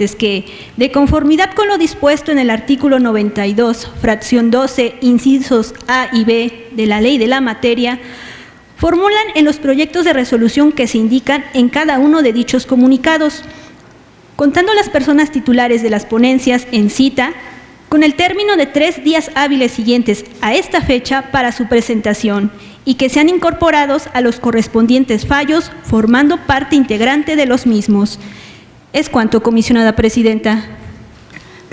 siguientes que, de conformidad con lo dispuesto en el artículo 92, fracción 12, incisos A y B de la ley de la materia, formulan en los proyectos de resolución que se indican en cada uno de dichos comunicados, contando las personas titulares de las ponencias en cita, con el término de 3 días hábiles siguientes a esta fecha para su presentación y que sean incorporados a los correspondientes fallos, formando parte integrante de los mismos. Es cuanto, comisionada presidenta.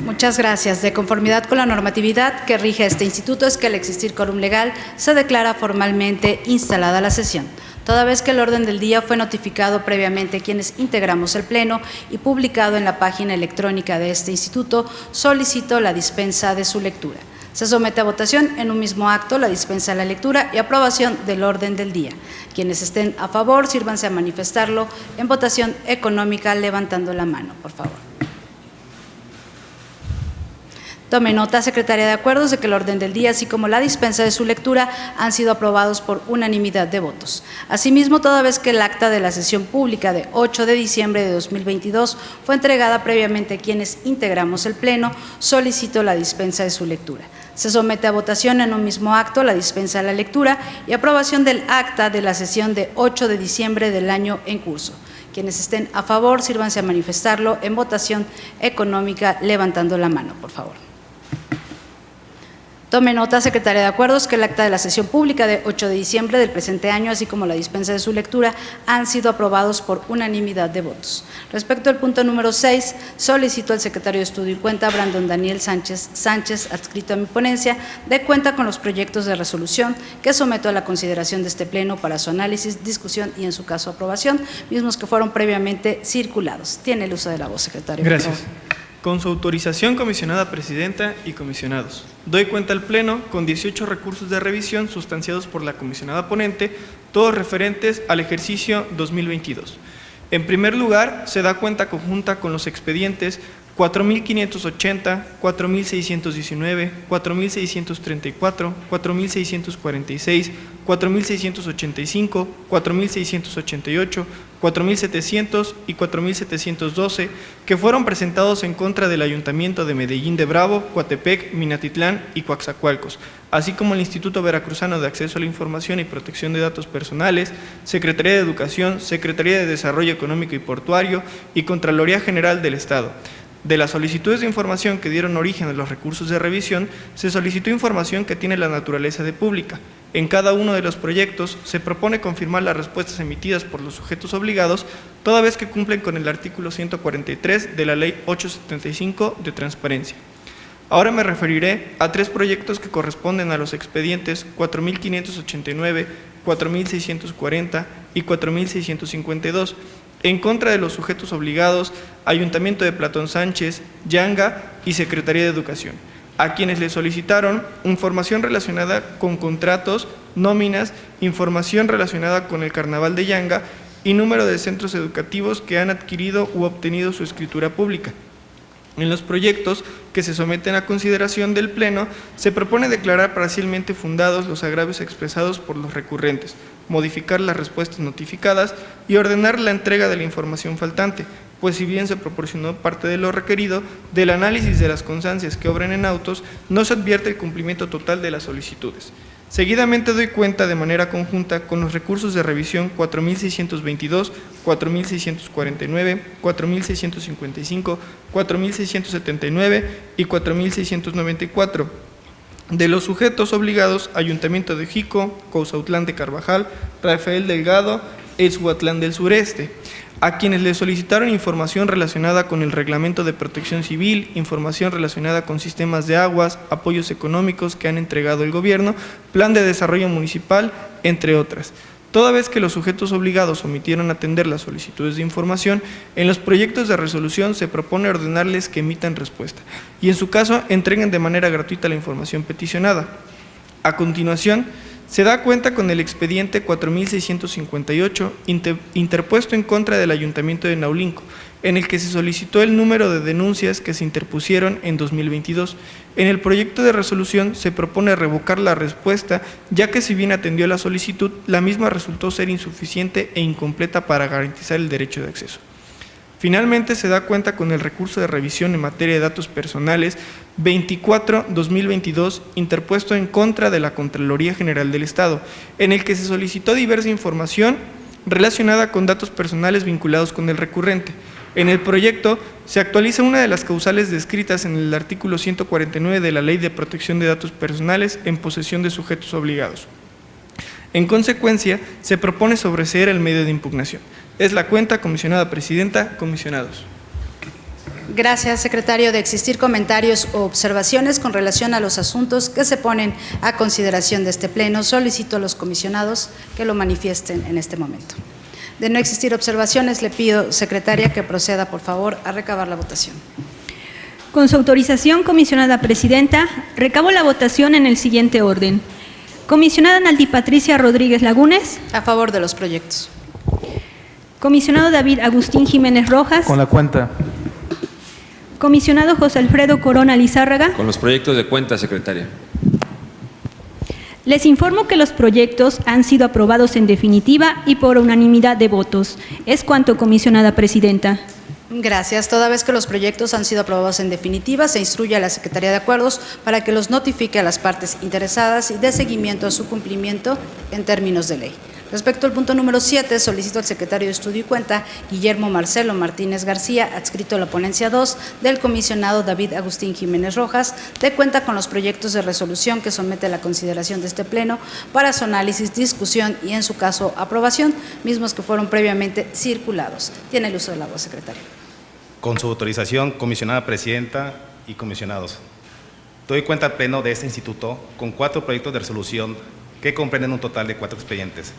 Muchas gracias. De conformidad con la normatividad que rige este instituto, es que al existir quórum legal se declara formalmente instalada la sesión, toda vez que el orden del día fue notificado previamente quienes integramos el Pleno y publicado en la página electrónica de este instituto. Solicito la dispensa de su lectura. Se somete a votación en un mismo acto la dispensa de la lectura y aprobación del orden del día. Quienes estén a favor, sírvanse a manifestarlo en votación económica levantando la mano, por favor. Tome nota, Secretaría de Acuerdos, de que el orden del día, así como la dispensa de su lectura, han sido aprobados por unanimidad de votos. Asimismo, toda vez que el acta de la sesión pública de 8 de diciembre de 2022 fue entregada previamente a quienes integramos el Pleno, solicito la dispensa de su lectura. Se somete a votación en un mismo acto la dispensa de la lectura y aprobación del acta de la sesión de 8 de diciembre del año en curso. Quienes estén a favor, sírvanse a manifestarlo en votación económica levantando la mano, por favor. Tome nota, Secretaría de Acuerdos, que el acta de la sesión pública de 8 de diciembre del presente año, así como la dispensa de su lectura, han sido aprobados por unanimidad de votos. Respecto al punto número 6, solicito al secretario de Estudio y Cuenta, Brandon Daniel Sánchez, adscrito a mi ponencia, dé cuenta con los proyectos de resolución que someto a la consideración de este Pleno para su análisis, discusión y, en su caso, aprobación, mismos que fueron previamente circulados. Tiene el uso de la voz, secretario. Gracias. Con su autorización, comisionada presidenta y comisionados, doy cuenta al Pleno con 18 recursos de revisión sustanciados por la comisionada ponente, todos referentes al ejercicio 2022. En primer lugar, se da cuenta conjunta con los expedientes 4.580, 4.619, 4.634, 4.646, 4.685, 4.688, 4.700 y 4.712, que fueron presentados en contra del Ayuntamiento de Medellín de Bravo, Coatepec, Minatitlán y Coaxacualcos, así como el Instituto Veracruzano de Acceso a la Información y Protección de Datos Personales, Secretaría de Educación, Secretaría de Desarrollo Económico y Portuario y Contraloría General del Estado. De las solicitudes de información que dieron origen a los recursos de revisión, se solicitó información que tiene la naturaleza de pública. En cada uno de los proyectos se propone confirmar las respuestas emitidas por los sujetos obligados, toda vez que cumplen con el artículo 143 de la Ley 875 de Transparencia. Ahora me referiré a 3 proyectos que corresponden a los expedientes 4.589, 4.640 y 4.652, en contra de los sujetos obligados, Ayuntamiento de Platón Sánchez, Yanga y Secretaría de Educación, a quienes le solicitaron información relacionada con contratos, nóminas, información relacionada con el Carnaval de Yanga y número de centros educativos que han adquirido u obtenido su escritura pública. En los proyectos que se someten a consideración del Pleno, se propone declarar parcialmente fundados los agravios expresados por los recurrentes, modificar las respuestas notificadas y ordenar la entrega de la información faltante, pues si bien se proporcionó parte de lo requerido, del análisis de las constancias que obren en autos, no se advierte el cumplimiento total de las solicitudes. Seguidamente doy cuenta de manera conjunta con los recursos de revisión 4.622, 4.649, 4.655, 4.679 y 4.694, de los sujetos obligados Ayuntamiento de Jico, Cozahutlán de Carvajal, Rafael Delgado, Exhuatlán del Sureste, a quienes le solicitaron información relacionada con el Reglamento de Protección Civil, información relacionada con sistemas de aguas, apoyos económicos que han entregado el Gobierno, Plan de Desarrollo Municipal, entre otras. Toda vez que los sujetos obligados omitieron atender las solicitudes de información, en los proyectos de resolución se propone ordenarles que emitan respuesta y, en su caso, entreguen de manera gratuita la información peticionada. A continuación, se da cuenta con el expediente 4.658 interpuesto en contra del Ayuntamiento de Naulinco, en el que se solicitó el número de denuncias que se interpusieron en 2022. En el proyecto de resolución se propone revocar la respuesta, ya que si bien atendió la solicitud, la misma resultó ser insuficiente e incompleta para garantizar el derecho de acceso. Finalmente, se da cuenta con el recurso de revisión en materia de datos personales 24-2022 interpuesto en contra de la Contraloría General del Estado, en el que se solicitó diversa información relacionada con datos personales vinculados con el recurrente. En el proyecto se actualiza una de las causales descritas en el artículo 149 de la Ley de Protección de Datos Personales en posesión de sujetos obligados. En consecuencia, se propone sobreseer el medio de impugnación. Es la cuenta, comisionada presidenta, comisionados. Gracias, secretario. De existir comentarios o observaciones con relación a los asuntos que se ponen a consideración de este Pleno, solicito a los comisionados que lo manifiesten en este momento. De no existir observaciones, le pido, secretaria, que proceda, por favor, a recabar la votación. Con su autorización, comisionada presidenta, recabo la votación en el siguiente orden. Comisionada Naldi Patricia Rodríguez Lagunes. A favor de los proyectos. Comisionado David Agustín Jiménez Rojas. Con la cuenta. Comisionado José Alfredo Corona Lizárraga. Con los proyectos de cuenta, secretaria. Les informo que los proyectos han sido aprobados en definitiva y por unanimidad de votos. Es cuanto, comisionada presidenta. Gracias. Toda vez que los proyectos han sido aprobados en definitiva, se instruye a la Secretaría de Acuerdos para que los notifique a las partes interesadas y dé seguimiento a su cumplimiento en términos de ley. Respecto al punto número 7, solicito al secretario de Estudio y Cuenta, Guillermo Marcelo Martínez García, adscrito a la ponencia 2 del comisionado David Agustín Jiménez Rojas, dé cuenta con los proyectos de resolución que somete a la consideración de este Pleno para su análisis, discusión y, en su caso, aprobación, mismos que fueron previamente circulados. Tiene el uso de la voz, secretario. Con su autorización, comisionada presidenta y comisionados, doy cuenta al Pleno de este instituto con 4 proyectos de resolución que comprenden un total de 4 expedientes.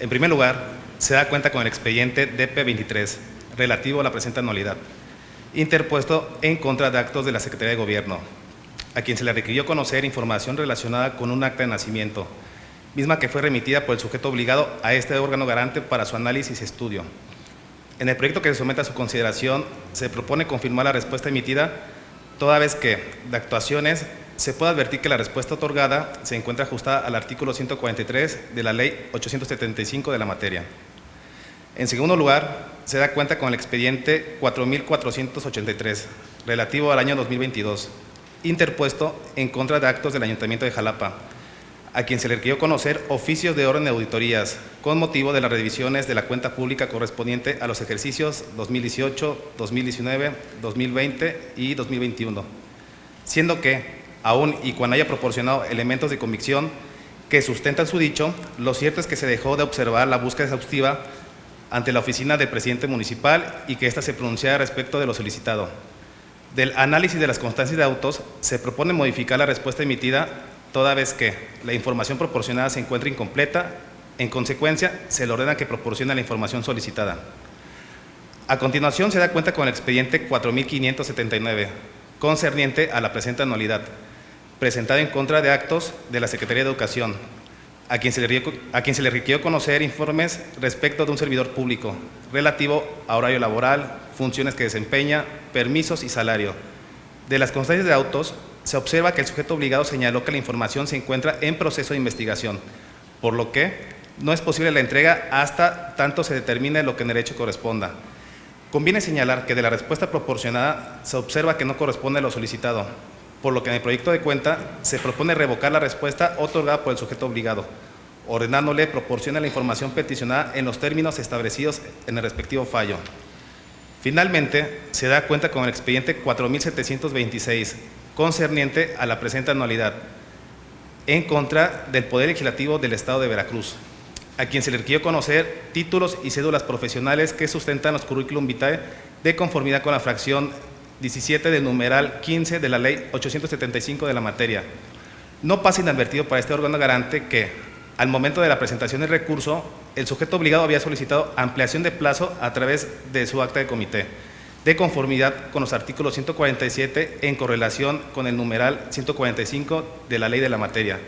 En primer lugar, se da cuenta con el expediente DP23, relativo a la presente anualidad, interpuesto en contra de actos de la Secretaría de Gobierno, a quien se le requirió conocer información relacionada con un acta de nacimiento, misma que fue remitida por el sujeto obligado a este órgano garante para su análisis y estudio. En el proyecto que se somete a su consideración, se propone confirmar la respuesta emitida, toda vez que, de actuaciones, se puede advertir que la respuesta otorgada se encuentra ajustada al artículo 143 de la Ley 875 de la materia. En segundo lugar, se da cuenta con el expediente 4483, relativo al año 2022, interpuesto en contra de actos del Ayuntamiento de Jalapa, a quien se le requirió conocer oficios de orden de auditorías con motivo de las revisiones de la cuenta pública correspondiente a los ejercicios 2018, 2019, 2020 y 2021, siendo que, aún y cuando haya proporcionado elementos de convicción que sustentan su dicho, lo cierto es que se dejó de observar la búsqueda exhaustiva ante la oficina del presidente municipal y que ésta se pronunciara respecto de lo solicitado. Del análisis de las constancias de autos, se propone modificar la respuesta emitida toda vez que la información proporcionada se encuentra incompleta. En consecuencia, se le ordena que proporcione la información solicitada. A continuación, se da cuenta con el expediente 4579, concerniente a la presente anualidad, presentado en contra de actos de la Secretaría de Educación, a quien se le requirió conocer informes respecto de un servidor público, relativo a horario laboral, funciones que desempeña, permisos y salario. De las constancias de autos, se observa que el sujeto obligado señaló que la información se encuentra en proceso de investigación, por lo que no es posible la entrega hasta tanto se determine lo que en derecho corresponda. Conviene señalar que de la respuesta proporcionada se observa que no corresponde a lo solicitado, por lo que en el proyecto de cuenta se propone revocar la respuesta otorgada por el sujeto obligado, ordenándole proporcione la información peticionada en los términos establecidos en el respectivo fallo. Finalmente, se da cuenta con el expediente 4726, concerniente a la presente anualidad, en contra del Poder Legislativo del Estado de Veracruz, a quien se le requirió conocer títulos y cédulas profesionales que sustentan los currículum vitae de conformidad con la fracción 17 del numeral 15 de la Ley 875 de la materia. No pasa inadvertido para este órgano garante que, al momento de la presentación del recurso, el sujeto obligado había solicitado ampliación de plazo a través de su acta de comité, de conformidad con los artículos 147 en correlación con el numeral 145 de la ley de la materia,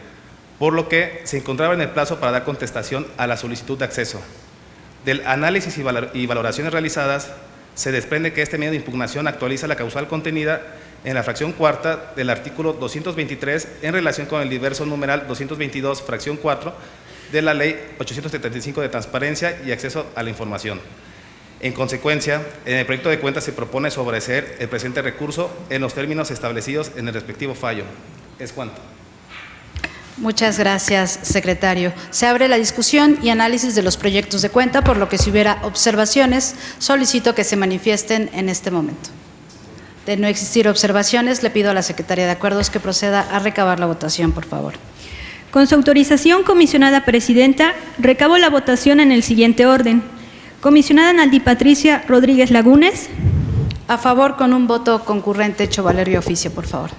por lo que se encontraba en el plazo para dar contestación a la solicitud de acceso. Del análisis y valoraciones realizadas, se desprende que este medio de impugnación actualiza la causal contenida en la fracción cuarta del artículo 223 en relación con el diverso numeral 222, fracción 4, de la Ley 875 de Transparencia y Acceso a la Información. En consecuencia, en el proyecto de cuenta se propone sobreseer el presente recurso en los términos establecidos en el respectivo fallo. Es cuanto. Muchas gracias, secretario. Se abre la discusión y análisis de los proyectos de cuenta, por lo que si hubiera observaciones, solicito que se manifiesten en este momento. De no existir observaciones, le pido a la Secretaría de Acuerdos que proceda a recabar la votación, por favor. Con su autorización, comisionada presidenta, recabo la votación en el siguiente orden. Comisionada Naldi Patricia Rodríguez Lagunes. A favor, con un voto concurrente hecho valer y oficio, por favor.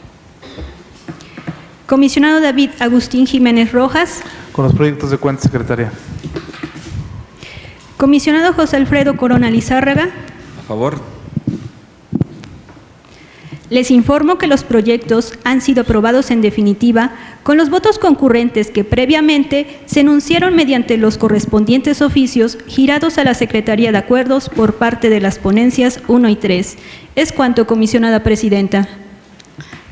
Comisionado David Agustín Jiménez Rojas. Con los proyectos de cuenta, secretaria. Comisionado José Alfredo Corona Lizárraga. A favor. Les informo que los proyectos han sido aprobados en definitiva con los votos concurrentes que previamente se enunciaron mediante los correspondientes oficios girados a la Secretaría de Acuerdos por parte de las ponencias 1 y 3. Es cuanto, comisionada presidenta.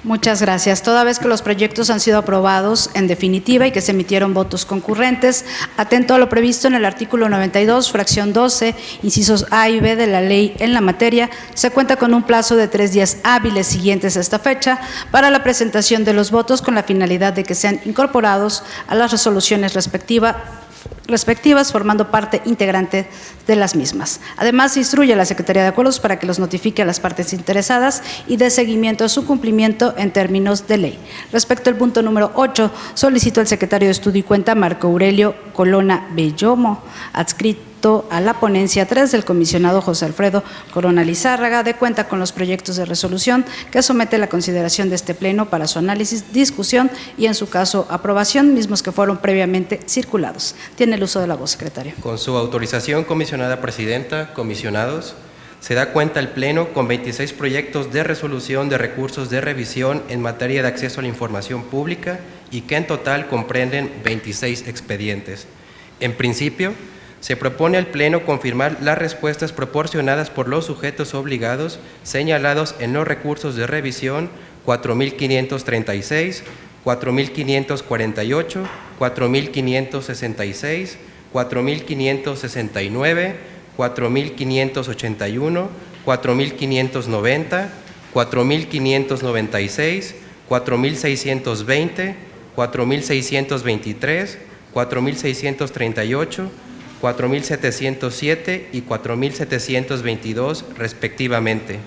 Muchas gracias. Toda vez que los proyectos han sido aprobados en definitiva y que se emitieron votos concurrentes, atento a lo previsto en el artículo 92, fracción 12, incisos A y B de la ley en la materia, se cuenta con un plazo de 3 días hábiles siguientes a esta fecha para la presentación de los votos con la finalidad de que sean incorporados a las resoluciones respectivas, formando parte integrante de las mismas. Además, se instruye a la Secretaría de Acuerdos para que los notifique a las partes interesadas y dé seguimiento a su cumplimiento en términos de ley. Respecto al punto número 8, solicito al secretario de Estudio y Cuenta, Marco Aurelio Colona Bellomo, adscrito a la ponencia 3 del comisionado José Alfredo Corona Lizárraga, de cuenta con los proyectos de resolución que somete a la consideración de este Pleno para su análisis, discusión y, en su caso, aprobación, mismos que fueron previamente circulados. Tiene el uso de la voz, secretario. Con su autorización, comisionada presidenta, comisionados, se da cuenta el Pleno con 26 proyectos de resolución de recursos de revisión en materia de acceso a la información pública y que en total comprenden 26 expedientes. En principio, se propone al Pleno confirmar las respuestas proporcionadas por los sujetos obligados señalados en los recursos de revisión 4.536, 4.548, 4.566, 4.569, 4.581, 4.590, 4.596, 4.620, 4.623, 4.638, 4.707 y 4.722 respectivamente.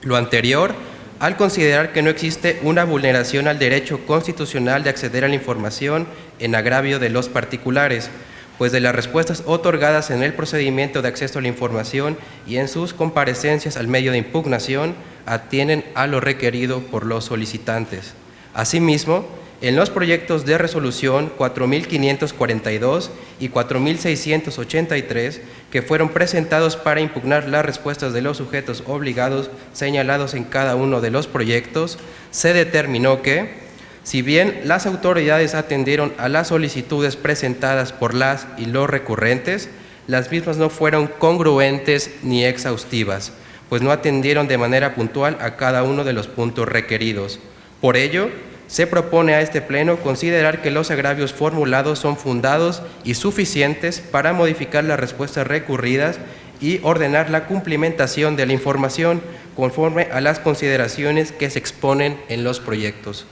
Lo anterior, al considerar que no existe una vulneración al derecho constitucional de acceder a la información en agravio de los particulares, pues de las respuestas otorgadas en el procedimiento de acceso a la información y en sus comparecencias al medio de impugnación atienden a lo requerido por los solicitantes. Asimismo, en los proyectos de resolución 4.542 y 4.683, que fueron presentados para impugnar las respuestas de los sujetos obligados señalados en cada uno de los proyectos, se determinó que, si bien las autoridades atendieron a las solicitudes presentadas por las y los recurrentes, las mismas no fueron congruentes ni exhaustivas, pues no atendieron de manera puntual a cada uno de los puntos requeridos. Por ello, se propone a este Pleno considerar que los agravios formulados son fundados y suficientes para modificar las respuestas recurridas y ordenar la cumplimentación de la información conforme a las consideraciones que se exponen en los proyectos.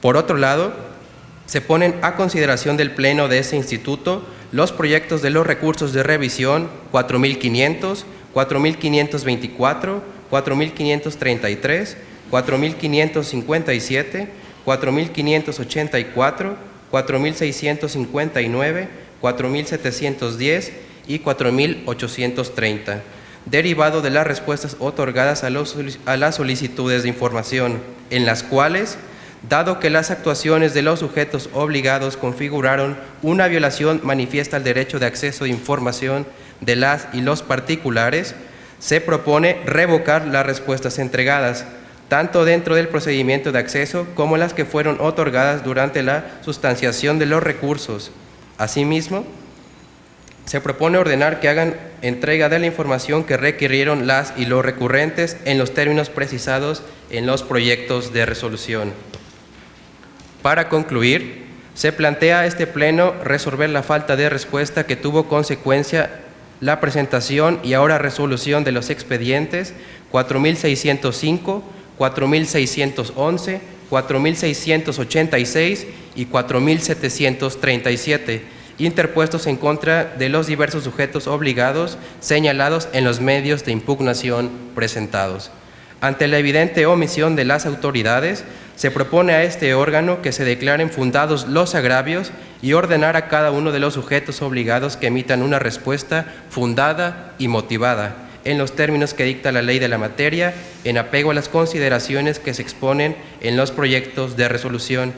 Por otro lado, se ponen a consideración del Pleno de este instituto los proyectos de los recursos de revisión 4.500, 4.524, 4.533, 4.557, 4.584, 4.659, 4.710 y 4.830, derivado de las respuestas otorgadas a las solicitudes de información, en las cuales, dado que las actuaciones de los sujetos obligados configuraron una violación manifiesta al derecho de acceso a información de las y los particulares, se propone revocar las respuestas entregadas, tanto dentro del procedimiento de acceso como las que fueron otorgadas durante la sustanciación de los recursos. Asimismo, se propone ordenar que hagan entrega de la información que requirieron las y los recurrentes en los términos precisados en los proyectos de resolución. Para concluir, se plantea a este Pleno resolver la falta de respuesta que tuvo consecuencia la presentación y ahora resolución de los expedientes 4605, 4611, 4686 y 4737, interpuestos en contra de los diversos sujetos obligados señalados en los medios de impugnación presentados. Ante la evidente omisión de las autoridades, se propone a este órgano que se declaren fundados los agravios y ordenar a cada uno de los sujetos obligados que emitan una respuesta fundada y motivada en los términos que dicta la ley de la materia, en apego a las consideraciones que se exponen en los proyectos de resolución.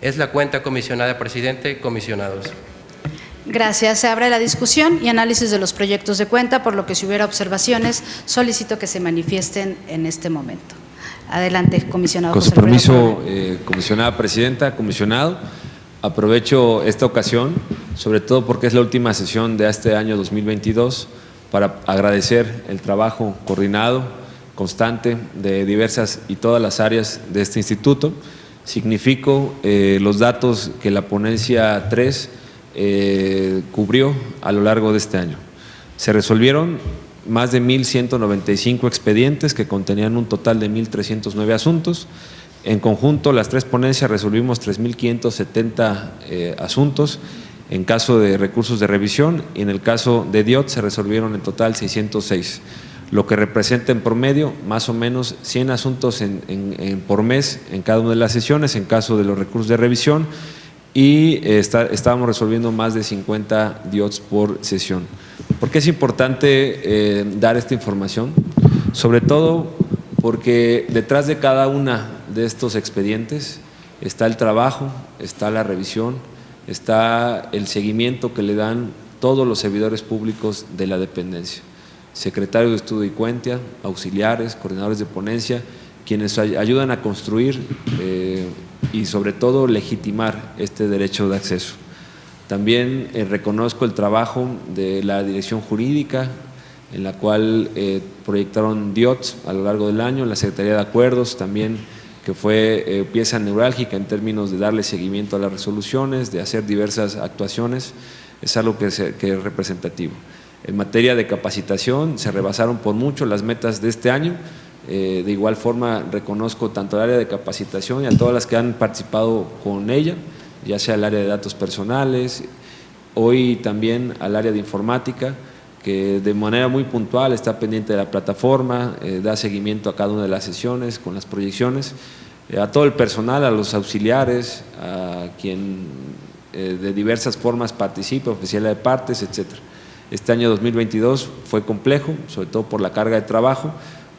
Es la cuenta, comisionada presidente, comisionados. Gracias. Se abre la discusión y análisis de los proyectos de cuenta, por lo que si hubiera observaciones, solicito que se manifiesten en este momento. Adelante, comisionado. Con su José Alfredo permiso, comisionada presidenta, comisionado, aprovecho esta ocasión, sobre todo porque es la última sesión de este año 2022, para agradecer el trabajo coordinado, constante, de diversas y todas las áreas de este instituto. Significo los datos que la ponencia 3 cubrió a lo largo de este año. Se resolvieron más de 1.195 expedientes que contenían un total de 1.309 asuntos. En conjunto, las tres ponencias resolvimos 3.570 asuntos en caso de recursos de revisión, y en el caso de DIOT se resolvieron en total 606, lo que representa en promedio más o menos 100 asuntos por mes en cada una de las sesiones en caso de los recursos de revisión, y estábamos resolviendo más de 50 DIOTs por sesión. ¿Por qué es importante dar esta información? Sobre todo porque detrás de cada una de estos expedientes está el trabajo, está la revisión, está el seguimiento que le dan todos los servidores públicos de la dependencia, secretarios de estudio y cuenta, auxiliares, coordinadores de ponencia, quienes ayudan a construir y sobre todo legitimar este derecho de acceso. También reconozco el trabajo de la dirección jurídica, en la cual proyectaron DIOTs a lo largo del año, la Secretaría de Acuerdos también, que fue pieza neurálgica en términos de darle seguimiento a las resoluciones, de hacer diversas actuaciones, es algo que es representativo. En materia de capacitación se rebasaron por mucho las metas de este año. De igual forma reconozco tanto al área de capacitación y a todas las que han participado con ella, ya sea el área de datos personales, hoy también al área de informática, que de manera muy puntual está pendiente de la plataforma, da seguimiento a cada una de las sesiones con las proyecciones, a todo el personal, a los auxiliares, a quien de diversas formas participa, oficialidad de partes, etcétera. Este año 2022 fue complejo, sobre todo por la carga de trabajo,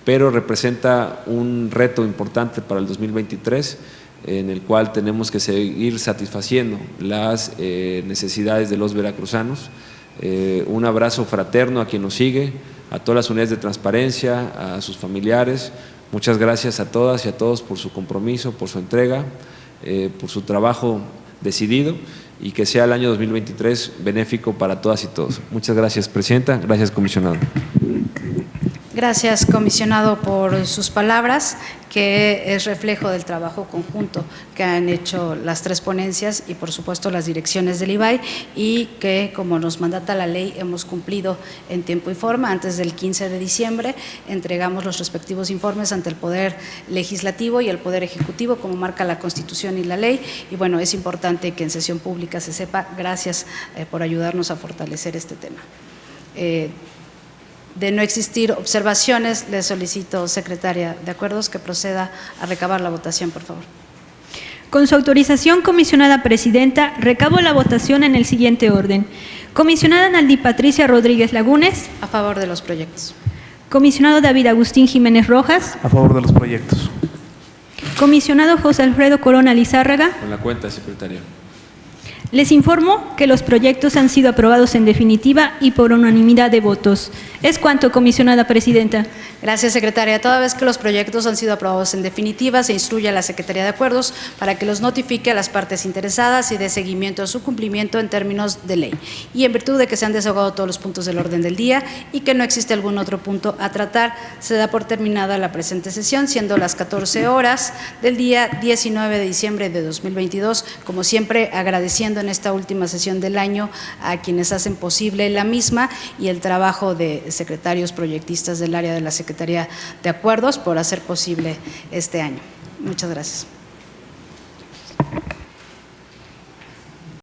pero representa un reto importante para el 2023, en el cual tenemos que seguir satisfaciendo las necesidades de los veracruzanos. Un abrazo fraterno a quien nos sigue, a todas las unidades de transparencia, a sus familiares. Muchas gracias a todas y a todos por su compromiso, por su entrega, por su trabajo decidido, y que sea el año 2023 benéfico para todas y todos. Muchas gracias, presidenta. Gracias, comisionado. Gracias, comisionado, por sus palabras, que es reflejo del trabajo conjunto que han hecho las tres ponencias y, por supuesto, las direcciones del IBAI, y que, como nos mandata la ley, hemos cumplido en tiempo y forma. Antes del 15 de diciembre entregamos los respectivos informes ante el Poder Legislativo y el Poder Ejecutivo, como marca la Constitución y la ley, y bueno, es importante que en sesión pública se sepa. Gracias por ayudarnos a fortalecer este tema. De no existir observaciones, le solicito, secretaria de Acuerdos, que proceda a recabar la votación, por favor. Con su autorización, comisionada presidenta, recabo la votación en el siguiente orden. Comisionada Naldi Patricia Rodríguez Lagunes. A favor de los proyectos. Comisionado David Agustín Jiménez Rojas. A favor de los proyectos. Comisionado José Alfredo Corona Lizárraga. Con la cuenta, secretaria. Les informo que los proyectos han sido aprobados en definitiva y por unanimidad de votos. Es cuanto, comisionada presidenta. Gracias, secretaria. Toda vez que los proyectos han sido aprobados en definitiva, se instruye a la Secretaría de Acuerdos para que los notifique a las partes interesadas y dé seguimiento a su cumplimiento en términos de ley. Y en virtud de que se han desahogado todos los puntos del orden del día y que no existe algún otro punto a tratar, se da por terminada la presente sesión, siendo las 14 horas del día 19 de diciembre de 2022. Como siempre, agradeciendo en esta última sesión del año a quienes hacen posible la misma y el trabajo de secretarios proyectistas del área de la Secretaría de Acuerdos por hacer posible este año. Muchas gracias.